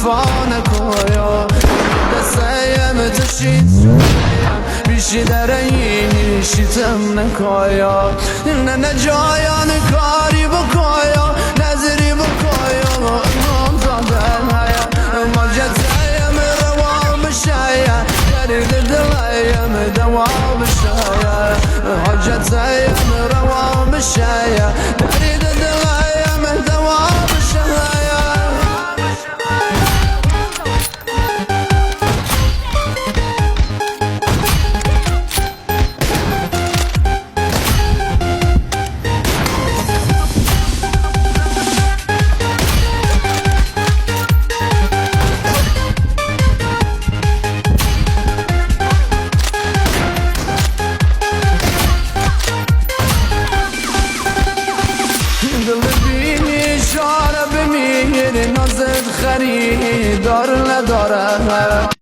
وفا نکایا دستایم تشید بیشی در اینی شیتم نکایا نه جایان کاری بکایا نظری بکایا امام زادن هیا مجتایم روان بشایا درد دلایم دوام بشایا حجتایم روان بشایا درد دلایم دوام بشایا نازت خریدار نداره